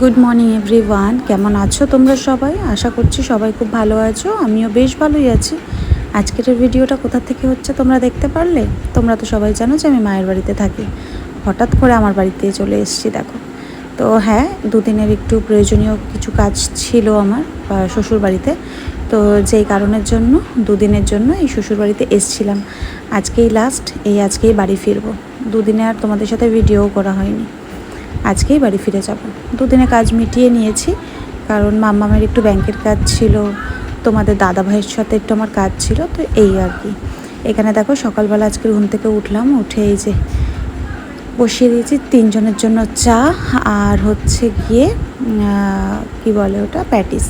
Good morning everyone, কেমন আছো তোমরা সবাই? আশা করছি সবাই খুব ভালো আছো। আমিও বেশ ভালোই আছি। আজকের ভিডিওটা কোথা থেকে হচ্ছে তোমরা দেখতে পারলে? তোমরা তো সবাই জানো যে আমি মায়ের বাড়িতে থাকি। হঠাৎ করে আমার বাড়িতে চলে এসেছি দেখো। তো হ্যাঁ, দুদিনের একটু প্রয়োজনীয় কিছু কাজ ছিল আমার শ্বশুর বাড়িতে। তো যেই কারণের জন্য দুদিনের জন্য এই শ্বশুর বাড়িতে এসেছিলাম। আজকেই লাস্ট, আজকেই বাড়ি ফিরবো। দুদিনে আর তোমাদের সাথে ভিডিও করা হয়নি। আজকেই বাড়ি ফিরে যাব। দুদিনে কাজ মিটিয়ে নিয়েছি, কারণ মাম্মামের একটু ব্যাংকের কাজ ছিল, তোমাদের দাদা ভাইয়ের সাথে একটু আমার কাজ ছিল, তো এই আর কি। এখানে দেখো সকালবেলা আজকে ঘুম থেকে উঠলাম, উঠে এই যে বসিয়ে দিয়েছি 3 জনের জন্য চা, আর হচ্ছে গিয়ে কি বলে ওটা, প্যাটিস।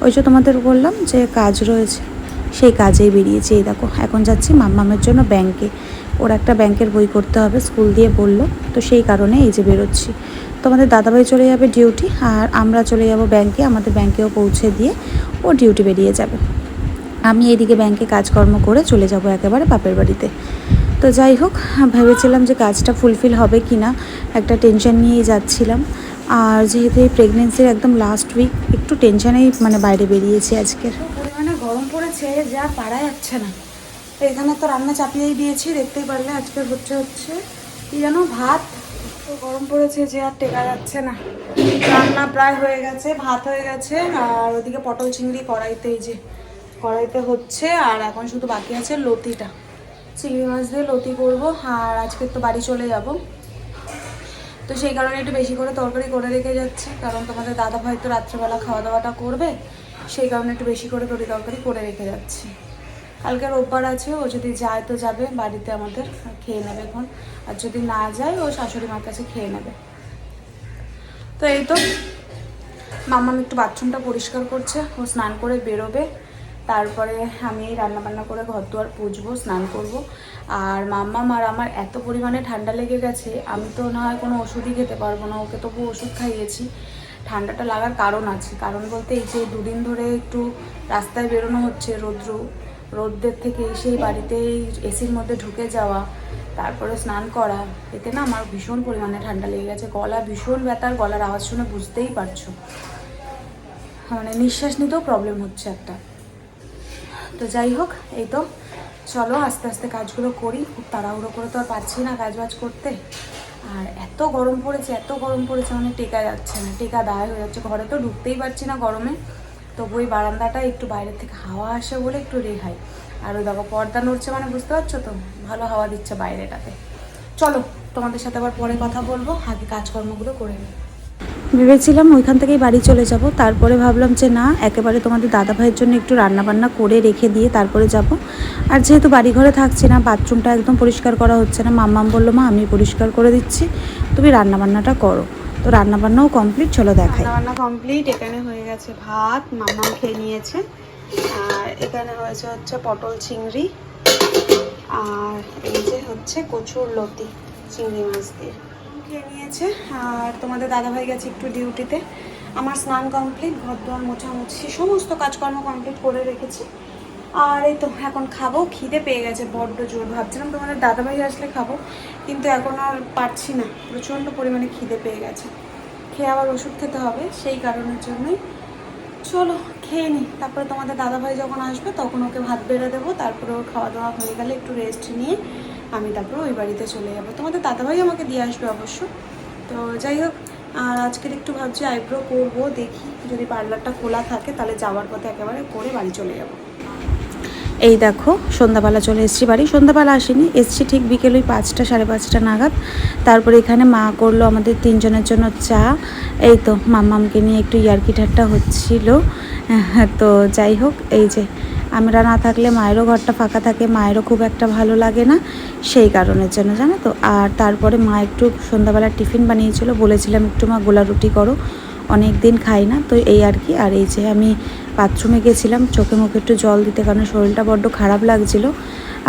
ওই যে তোমাদের বললাম যে কাজ রয়েছে, সেই কাজেই বেরিয়েছি। এই দেখো এখন যাচ্ছি মাম্মামের জন্য ব্যাংকে। ওর একটা ব্যাংকের বই করতে হবে, স্কুল দিয়ে বললো, তো সেই কারণে এই যে বেরোচ্ছি। তোমাদের দাদাভাই চলে যাবে ডিউটি, আর আমরা চলে যাব ব্যাংকে। আমাদের ব্যাংকেও পৌঁছে দিয়ে ও ডিউটি বেরিয়ে যাবে। আমি এইদিকে ব্যাংকে কাজকর্ম করে চলে যাব একেবারে বাপের বাড়িতে। তো যাই হোক, ভেবেছিলাম যে কাজটা ফুলফিল হবে কি না, একটা টেনশন নিয়েই যাচ্ছিলাম। আর যেহেতু এই প্রেগনেন্সির একদম লাস্ট উইক, একটু টেনশনেই বাইরে বেরিয়েছি আজকের। পরিমাণে গরম পড়েছে যা পারা যাচ্ছে না। তো এখানে তো রান্না চাপিয়েই দিয়েছি, দেখতেই পারলে। আজকে হচ্ছে কি জানো, ভাত। তো গরম পড়েছে যে আর টেকা যাচ্ছে না। রান্না প্রায় হয়ে গেছে, ভাত হয়ে গেছে, আর ওদিকে পটল চিংড়ি কড়াইতে, এই যে কড়াইতে হচ্ছে। আর এখন শুধু বাকি আছে লতিটা, চিংড়ি মাছ দিয়ে লতি করবো। আর আজকে তো বাড়ি চলে যাব, তো সেই কারণে একটু বেশি করে তরকারি করে রেখে যাচ্ছে, কারণ তোমাদের দাদা ভাই তো রাত্রেবেলা খাওয়া দাওয়াটা করবে, সেই কারণে একটু বেশি করে তরকারি করে রেখে যাচ্ছি। কালকে রোববার আছে, ও যদি যায় তো যাবে বাড়িতে আমাদের, খেয়ে নেবে এখন। আর যদি না যায় ও শাশুড়ি মার কাছে খেয়ে নেবে। তো এই তো মাম্মাম একটু বাথরুমটা পরিষ্কার করছে, ও স্নান করে বেরোবে। তারপরে আমি রান্নাবান্না করে ঘর দুয়ার পুছবো, স্নান করব। আর মাম্মাম আর আমার এত পরিমাণে ঠান্ডা লেগে গেছে, আমি তো না হয় কোনো ওষুধই খেতে পারবো না, ওকে তবু ওষুধ খাইয়েছি। ঠান্ডাটা লাগার কারণ আছে, কারণ বলতে এই যে দুদিন ধরে একটু রাস্তায় বেরোনো হচ্ছে, রোদ্রের থেকে এসেই বাড়িতে এসির মধ্যে ঢুকে যাওয়া, তারপরে স্নান করা, এতে না আমার ভীষণ পরিমাণে ঠান্ডা লেগে গেছে। গলা ভীষণ ব্যথার, গলার আওয়াজ শুনে বুঝতেই পারছো, নিঃশ্বাস নিতেও প্রবলেম হচ্ছে একটা। তো যাই হোক, এই তো চলো আস্তে আস্তে কাজগুলো করি। খুব তাড়াহুড়ো করে তো আর পারছি না কাজবাজ করতে। আর এত গরম পড়েছে, টেকা যাচ্ছে না, টেকা দায় হয়ে যাচ্ছে। ঘরে তো ঢুকতেই পারছি না গরমে, তবু ওই বারান্দাটা একটু বাইরের থেকে হাওয়া আসে বলে একটু রেহাই। আর ওই দেখো পর্দা নড়ছে, বুঝতে পারছো তো, ভালো হাওয়া দিচ্ছে বাইরেটাতে। চলো তোমাদের সাথে আবার পরে কথা বলবো, আগে কাজকর্মগুলো করে নিই। ভেবেছিলাম ওইখান থেকেই বাড়ি চলে যাব, তারপরে ভাবলাম যে না, একেবারে তোমাদের দাদা ভাইয়ের জন্য একটু রান্নাবান্না করে রেখে দিয়ে তারপরে যাব। আর যেহেতু বাড়ি ঘরে থাকছি না, বাথরুমটা একদম পরিষ্কার করা হচ্ছে না, মাম্মাম বললো মা আমি পরিষ্কার করে দিচ্ছি, তুমি রান্নাবান্নাটা করো। তো রান্নাবান্নাও কমপ্লিট, চলো দেখাই। রান্নাবান্না কমপ্লিট, এখানে হয়ে গেছে ভাত, মাম্মাম খেয়ে নিয়েছে। আর এখানে হচ্ছে পটল চিংড়ি, আর এই যে হচ্ছে কচুর লতি চিংড়ি মাছ দিয়ে খেয়ে নিয়েছে। আর তোমাদের দাদাভাই গেছে একটু ডিউটিতে। আমার স্নান কমপ্লিট, ঘর দোয়ার মোছামুছি সমস্ত কাজকর্ম কমপ্লিট করে রেখেছি। আর এই তো এখন খাবো, খিদে পেয়ে গেছে বড্ড জোর। ভাবছিলাম তোমাদের দাদাভাই আসলে খাবো, কিন্তু এখন আর পারছি না, প্রচণ্ড পরিমাণে খিদে পেয়ে গেছে। খেয়ে আবার ওষুধ খেতে হবে, সেই কারণের জন্যই। চলো খেয়ে নিই, তারপরে তোমাদের দাদাভাই যখন আসবে তখন ওকে ভাত বেড়ে দেবো। তারপরে ওর খাওয়া দাওয়া হয়ে গেলে একটু রেস্ট নিয়ে আমি তারপরে ওই বাড়িতে চলে যাবো। তোমাদের দাদাভাই আমাকে দিয়ে আসবে অবশ্য। তো যাই হোক, আর আজকের একটু ভাবছি আইব্রো করবো, দেখি যদি পার্লারটা খোলা থাকে তাহলে যাওয়ার পথে একেবারে করে বাড়ি চলে যাবো। এই দেখো সন্ধ্যাবেলা চলে এসেছি বাড়ি। সন্ধ্যাবেলা আসিনি, এসছি ঠিক বিকেল ওই 5টা 5:30 নাগাদ। তারপরে এখানে মা করলো আমাদের 3 জনের জন্য চা। এই তো মাম্মামকে নিয়ে একটু ইয়ার্কি ঠাট্টা হচ্ছিল। তো যাই হোক, এই যে আমরা না থাকলে মায়েরও ঘরটা ফাঁকা থাকে, মায়েরও খুব একটা ভালো লাগে না, সেই কারণের জন্য জানো তো। আর তারপরে মা একটু সন্ধ্যাবেলা টিফিন বানিয়েছিল, বলেছিলাম একটু মা গোলা রুটি করো, অনেক দিন খাই না, তো এই আর কি। আর এই যে আমি বাথরুমে গেছিলাম চোখে মুখে একটু জল দিতে, কারণ শরীরটা বড্ড খারাপ লাগছিল।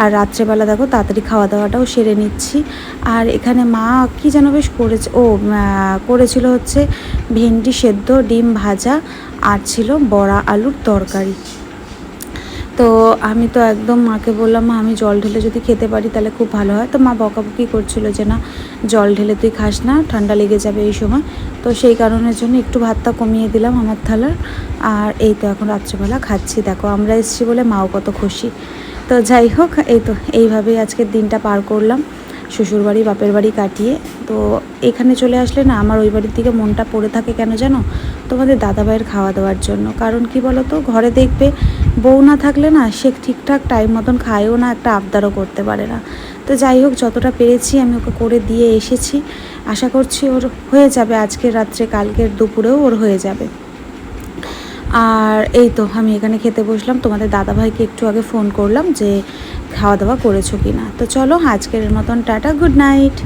আর রাত্রেবেলা দেখো তাড়াতাড়ি খাওয়া দাওয়াটাও সেরে নিচ্ছি। আর এখানে মা কি যেন বেশ করেছিল হচ্ছে ভেন্ডি সেদ্ধ, ডিম ভাজা, আর ছিল বড়া আলুর তরকারি। তো আমি তো একদম মাকে বললাম, মা আমি জল ঢেলে যদি খেতে পারি তাহলে খুব ভালো হয়। তো মা বকাবকি করছিল যে না, জল ঢেলে তুই খাস না, ঠান্ডা লেগে যাবে এই সময়। তো সেই কারণের জন্য একটু ভাতটা কমিয়ে দিলাম আমার থালার। আর এই তো এখন রাত্রেবেলা খাচ্ছি। দেখো আমরা এসেছি বলে মাও কত খুশি। তো যাই হোক, এই তো এইভাবেই আজকের দিনটা পার করলাম শ্বশুরবাড়ি বাপের বাড়ি কাটিয়ে। তো এখানে চলে আসলে না আমার ওই বাড়ির দিকে মনটা পড়ে থাকে কেন জানো, তোমাদের দাদাভাইয়ের খাওয়া দাওয়ার জন্য। কারণ কি বলো তো, ঘরে দেখবে বউ না থাকলে না সে ঠিকঠাক টাইম মতন খায়ও না, একটা আবদারও করতে পারে না। তো যাই হোক, যতটা পেরেছি আমি ওকে করে দিয়ে এসেছি। আশা করছি ওর হয়ে যাবে আজকের রাত্রে, কালকের দুপুরেও ওর হয়ে যাবে। আর এই তো আমি এখানে খেতে বসলাম। তোমাদের দাদাভাইকে একটু আগে ফোন করলাম যে খাওয়া দাওয়া করেছো কি না। তো চলো আজকের মতন টাটা, গুড নাইট।